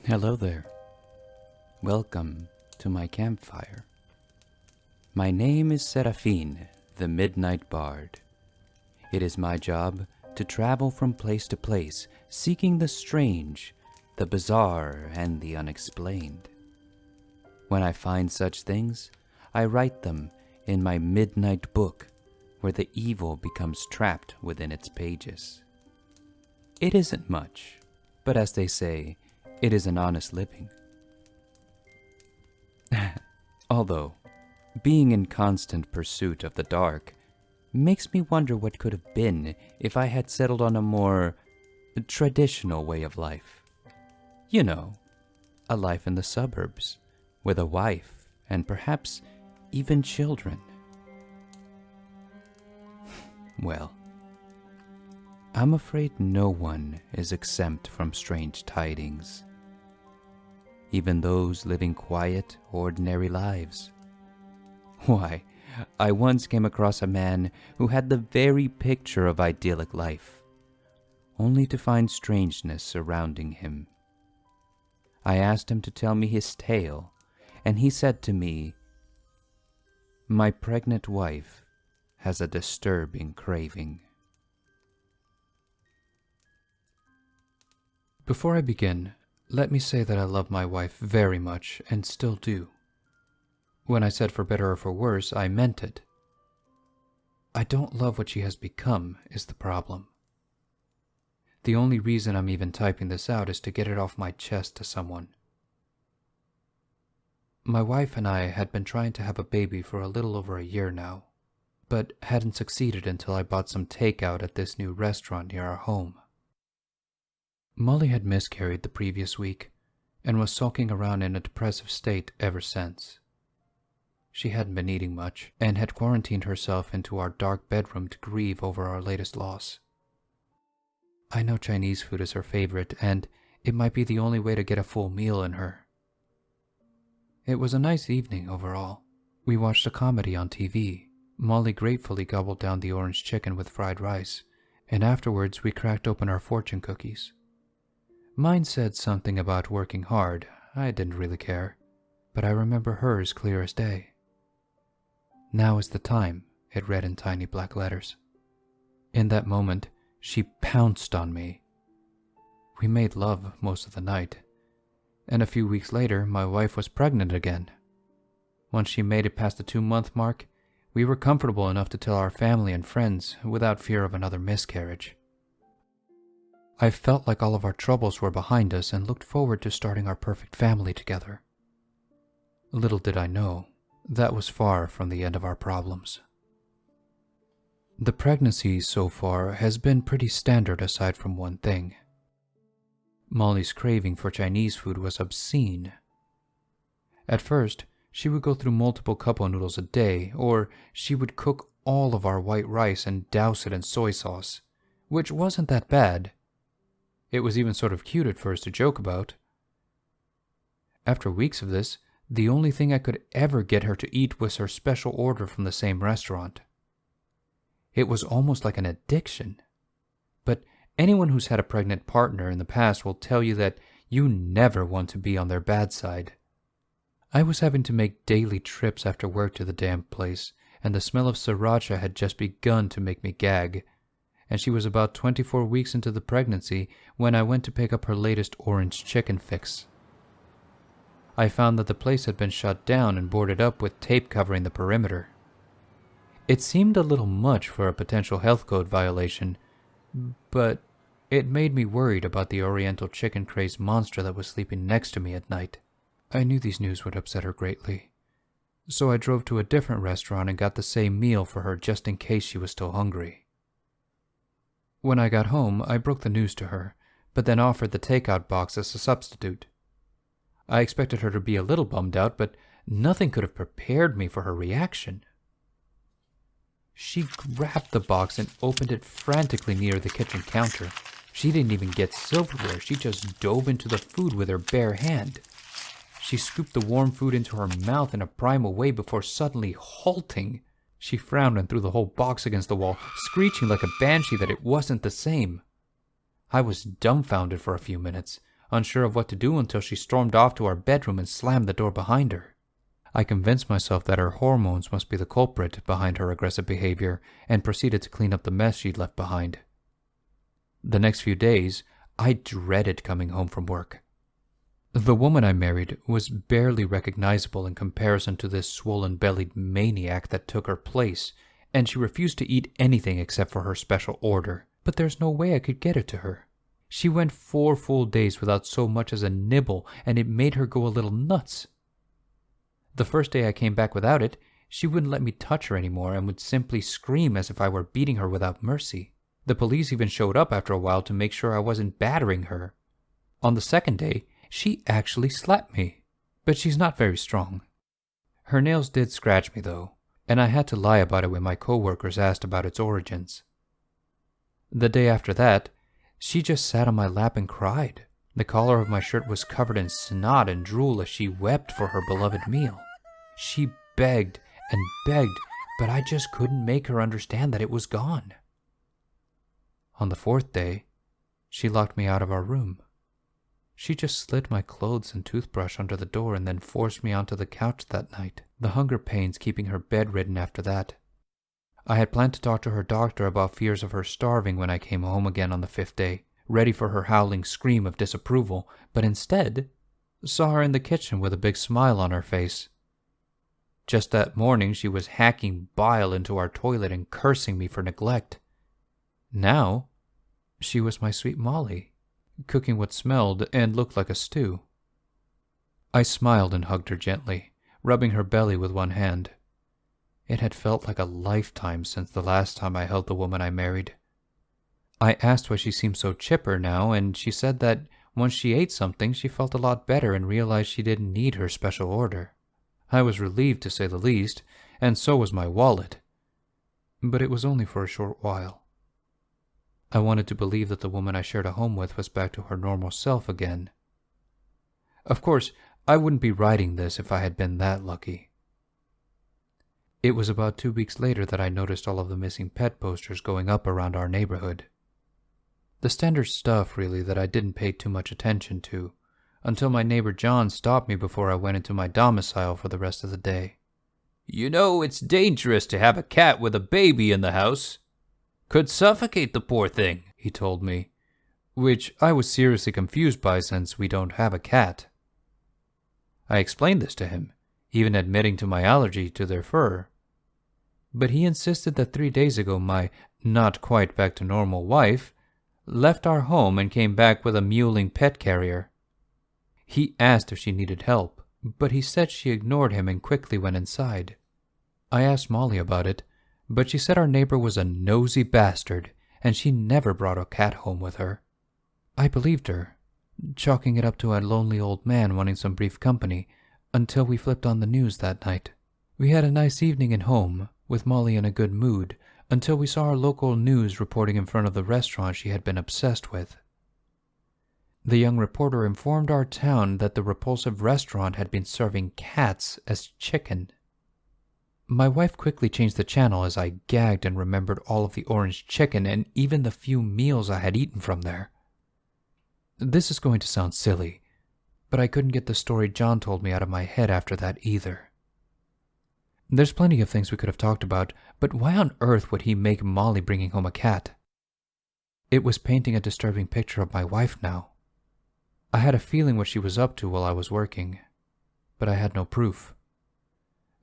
Hello there. Welcome to my campfire. My name is Seraphine, the Midnight Bard. It is my job to travel from place to place, seeking the strange, the bizarre, and the unexplained. When I find such things, I write them in my midnight book, where the evil becomes trapped within its pages. It isn't much, but as they say, it is an honest living. Although, being in constant pursuit of the dark makes me wonder what could have been if I had settled on a more traditional way of life. You know, a life in the suburbs, with a wife and perhaps even children. Well, I'm afraid no one is exempt from strange tidings. Even those living quiet, ordinary lives. Why, I once came across a man who had the very picture of idyllic life, only to find strangeness surrounding him. I asked him to tell me his tale, and he said to me, "My pregnant wife has a disturbing craving." Before I begin, let me say that I love my wife very much and still do. When I said for better or for worse, I meant it. I don't love what she has become is the problem. The only reason I'm even typing this out is to get it off my chest to someone. My wife and I had been trying to have a baby for a little over a year now, but hadn't succeeded until I bought some takeout at this new restaurant near our home. Molly had miscarried the previous week and was sulking around in a depressive state ever since. She hadn't been eating much and had quarantined herself into our dark bedroom to grieve over our latest loss. I know Chinese food is her favorite, and it might be the only way to get a full meal in her. It was a nice evening overall. We watched a comedy on TV. Molly gratefully gobbled down the orange chicken with fried rice, and afterwards we cracked open our fortune cookies. Mine said something about working hard. I didn't really care, but I remember hers clear as day. "Now is the time," it read in tiny black letters. In that moment, she pounced on me. We made love most of the night, and a few weeks later, my wife was pregnant again. Once she made it past the 2-month mark, we were comfortable enough to tell our family and friends without fear of another miscarriage. I felt like all of our troubles were behind us and looked forward to starting our perfect family together. Little did I know, that was far from the end of our problems. The pregnancy so far has been pretty standard aside from one thing. Molly's craving for Chinese food was obscene. At first, she would go through multiple cup of noodles a day, or she would cook all of our white rice and douse it in soy sauce, which wasn't that bad. It was even sort of cute at first to joke about. After weeks of this, the only thing I could ever get her to eat was her special order from the same restaurant. It was almost like an addiction. But anyone who's had a pregnant partner in the past will tell you that you never want to be on their bad side. I was having to make daily trips after work to the damn place, and the smell of sriracha had just begun to make me gag. And she was about 24 weeks into the pregnancy when I went to pick up her latest orange chicken fix. I found that the place had been shut down and boarded up with tape covering the perimeter. It seemed a little much for a potential health code violation, but it made me worried about the oriental chicken-crazed monster that was sleeping next to me at night. I knew these news would upset her greatly, so I drove to a different restaurant and got the same meal for her just in case she was still hungry. When I got home, I broke the news to her, but then offered the takeout box as a substitute. I expected her to be a little bummed out, but nothing could have prepared me for her reaction. She grabbed the box and opened it frantically near the kitchen counter. She didn't even get silverware, she just dove into the food with her bare hand. She scooped the warm food into her mouth in a primal way before suddenly halting. She frowned and threw the whole box against the wall, screeching like a banshee that it wasn't the same. I was dumbfounded for a few minutes, unsure of what to do until she stormed off to our bedroom and slammed the door behind her. I convinced myself that her hormones must be the culprit behind her aggressive behavior and proceeded to clean up the mess she'd left behind. The next few days, I dreaded coming home from work. The woman I married was barely recognizable in comparison to this swollen-bellied maniac that took her place, and she refused to eat anything except for her special order. But there's no way I could get it to her. She went 4 full days without so much as a nibble, and it made her go a little nuts. The first day I came back without it, she wouldn't let me touch her anymore and would simply scream as if I were beating her without mercy. The police even showed up after a while to make sure I wasn't battering her. On the second day, she actually slapped me, but she's not very strong. Her nails did scratch me though, and I had to lie about it when my coworkers asked about its origins. The day after that, she just sat on my lap and cried. The collar of my shirt was covered in snot and drool as she wept for her beloved meal. She begged and begged, but I just couldn't make her understand that it was gone. On the 4th day, she locked me out of our room. She just slid my clothes and toothbrush under the door and then forced me onto the couch that night, the hunger pains keeping her bedridden after that. I had planned to talk to her doctor about fears of her starving when I came home again on the 5th day, ready for her howling scream of disapproval, but instead saw her in the kitchen with a big smile on her face. Just that morning she was hacking bile into our toilet and cursing me for neglect. Now, she was my sweet Molly, cooking what smelled and looked like a stew. I smiled and hugged her gently, rubbing her belly with one hand. It had felt like a lifetime since the last time I held the woman I married. I asked why she seemed so chipper now, and she said that once she ate something, she felt a lot better and realized she didn't need her special order. I was relieved, to say the least, and so was my wallet. But it was only for a short while. I wanted to believe that the woman I shared a home with was back to her normal self again. Of course, I wouldn't be writing this if I had been that lucky. It was about 2 weeks later that I noticed all of the missing pet posters going up around our neighborhood. The standard stuff, really, that I didn't pay too much attention to, until my neighbor John stopped me before I went into my domicile for the rest of the day. "You know, it's dangerous to have a cat with a baby in the house. Could suffocate the poor thing," he told me, which I was seriously confused by since we don't have a cat. I explained this to him, even admitting to my allergy to their fur. But he insisted that 3 days ago my not-quite-back-to-normal wife left our home and came back with a mewling pet carrier. He asked if she needed help, but he said she ignored him and quickly went inside. I asked Molly about it, but she said our neighbor was a nosy bastard and she never brought a cat home with her. I believed her, chalking it up to a lonely old man wanting some brief company, until we flipped on the news that night. We had a nice evening at home, with Molly in a good mood, until we saw our local news reporting in front of the restaurant she had been obsessed with. The young reporter informed our town that the repulsive restaurant had been serving cats as chicken. My wife quickly changed the channel as I gagged and remembered all of the orange chicken and even the few meals I had eaten from there. This is going to sound silly, but I couldn't get the story John told me out of my head after that either. There's plenty of things we could have talked about, but why on earth would he make Molly bringing home a cat? It was painting a disturbing picture of my wife now. I had a feeling what she was up to while I was working, but I had no proof.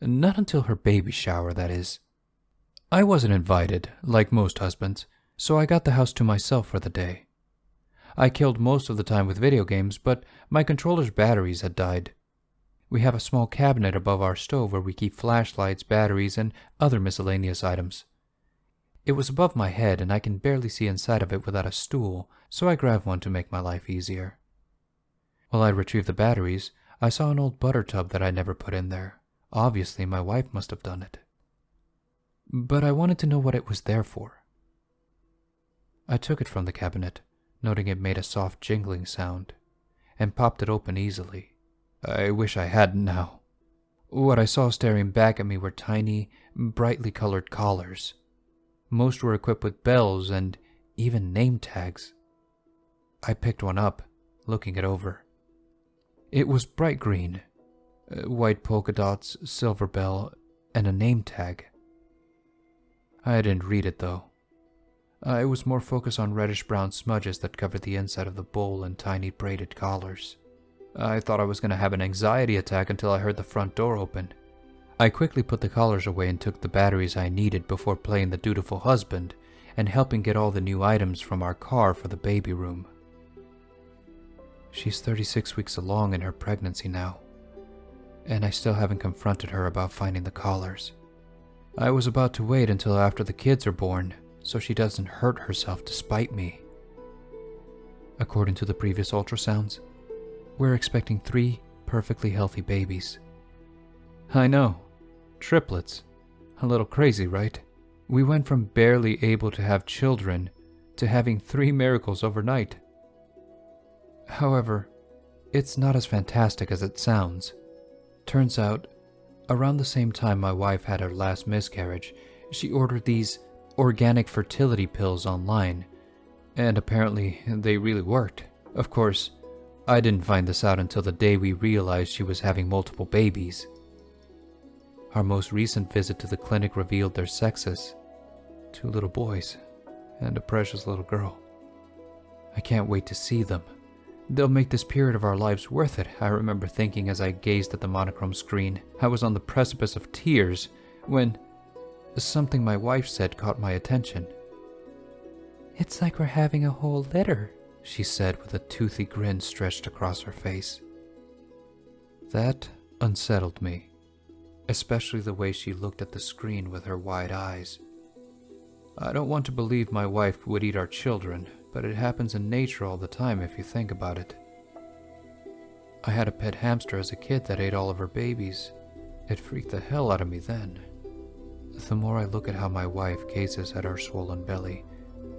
Not until her baby shower, that is. I wasn't invited, like most husbands, so I got the house to myself for the day. I killed most of the time with video games, but my controller's batteries had died. We have a small cabinet above our stove where we keep flashlights, batteries, and other miscellaneous items. It was above my head and I can barely see inside of it without a stool, so I grabbed one to make my life easier. While I retrieved the batteries, I saw an old butter tub that I never put in there. Obviously, my wife must have done it. But I wanted to know what it was there for. I took it from the cabinet, noting it made a soft jingling sound, and popped it open easily. I wish I hadn't now. What I saw staring back at me were tiny, brightly colored collars. Most were equipped with bells and even name tags. I picked one up, looking it over. It was bright green, white polka dots, silver bell, and a name tag. I didn't read it though. I was more focused on reddish-brown smudges that covered the inside of the bowl and tiny braided collars. I thought I was going to have an anxiety attack until I heard the front door open. I quickly put the collars away and took the batteries I needed before playing the dutiful husband and helping get all the new items from our car for the baby room. She's 36 weeks along in her pregnancy now, and I still haven't confronted her about finding the collars. I was about to wait until after the kids are born, so she doesn't hurt herself to spite me. According to the previous ultrasounds, we're expecting 3 perfectly healthy babies. I know, triplets. A little crazy, right? We went from barely able to have children to having 3 miracles overnight. However, it's not as fantastic as it sounds. Turns out, around the same time my wife had her last miscarriage, she ordered these organic fertility pills online, and apparently they really worked. Of course, I didn't find this out until the day we realized she was having multiple babies. Our most recent visit to the clinic revealed their sexes: 2 little boys and a precious little girl. I can't wait to see them. They'll make this period of our lives worth it, I remember thinking as I gazed at the monochrome screen. I was on the precipice of tears when something my wife said caught my attention. "It's like we're having a whole litter," she said with a toothy grin stretched across her face. That unsettled me, especially the way she looked at the screen with her wide eyes. I don't want to believe my wife would eat our children, but it happens in nature all the time if you think about it. I had a pet hamster as a kid that ate all of her babies. It freaked the hell out of me then. The more I look at how my wife gazes at our swollen belly,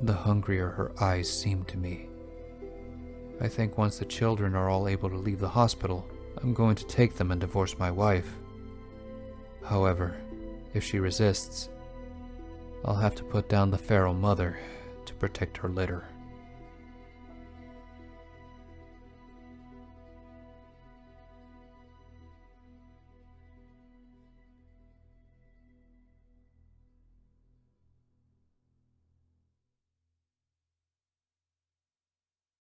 the hungrier her eyes seem to me. I think once the children are all able to leave the hospital, I'm going to take them and divorce my wife. However, if she resists, I'll have to put down the feral mother to protect her litter.